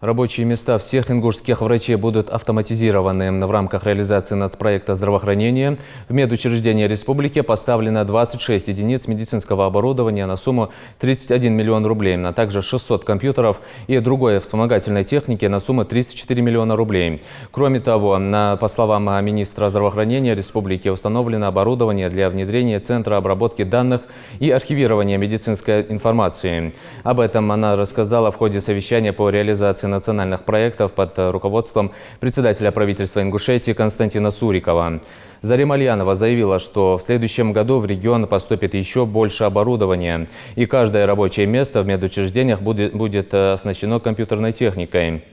Рабочие места всех ингушских врачей будут автоматизированы. В рамках реализации нацпроекта здравоохранения в медучреждении республики поставлено 26 единиц медицинского оборудования на сумму 31 миллион рублей, а также 600 компьютеров и другой вспомогательной техники на сумму 34 миллиона рублей. Кроме того, по словам министра здравоохранения республики, установлено оборудование для внедрения Центра обработки данных и архивирования медицинской информации. Об этом она рассказала в ходе совещания по реализации национальных проектов под руководством председателя правительства Ингушетии Константина Сурикова. Зарема Альянова заявила, что в следующем году в регион поступит еще больше оборудования, и каждое рабочее место в медучреждениях будет оснащено компьютерной техникой.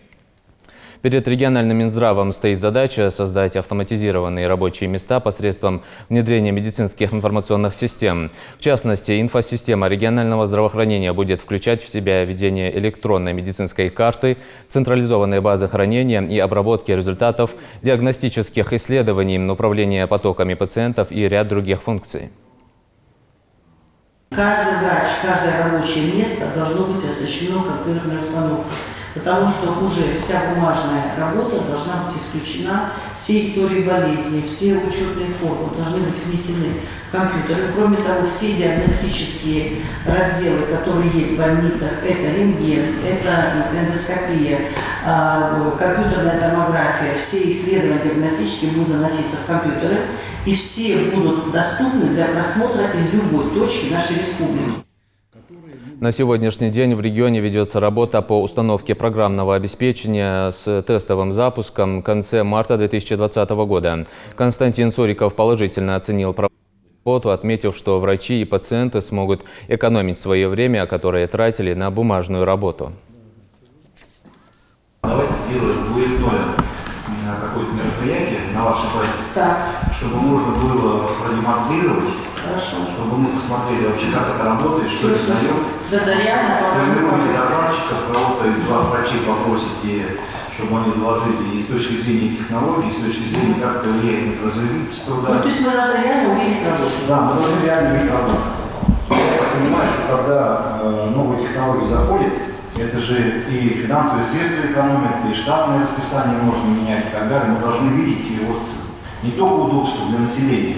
Перед региональным Минздравом стоит задача создать автоматизированные рабочие места посредством внедрения медицинских информационных систем. В частности, инфосистема регионального здравоохранения будет включать в себя ведение электронной медицинской карты, централизованные базы хранения и обработки результатов диагностических исследований, управление потоками пациентов и ряд других функций. Каждый врач, каждое рабочее место должно быть оснащено компьютерной установкой. Потому что уже вся бумажная работа должна быть исключена, все истории болезней, все учетные формы должны быть внесены в компьютер. И, кроме того, все диагностические разделы, которые есть в больницах, это рентген, это эндоскопия, компьютерная томография, все исследования диагностические будут заноситься в компьютеры, и все будут доступны для просмотра из любой точки нашей республики. На сегодняшний день в регионе ведется работа по установке программного обеспечения с тестовым запуском в конце марта 2020 года. Константин Суриков положительно оценил работу, отметив, что врачи и пациенты смогут экономить свое время, которое тратили на бумажную работу. Давайте сделаем выездное какое-то мероприятие на вашей базе, чтобы можно было продемонстрировать. Хорошо. Чтобы мы посмотрели вообще, как это работает, что это дает. Сформируйте докладчиков, кого-то из два врачей попросите, чтобы они доложили и с точки зрения технологий, и с точки зрения, как это влияет на производительность труда. Ну, то есть мы должны реально увидеть работу. Да, мы должны реально увидеть работу. Я понимаю, что когда новые технологии заходят, это же и финансовые средства экономят, и штатное расписание можно менять и так далее. Мы должны видеть вот не только удобство для населения,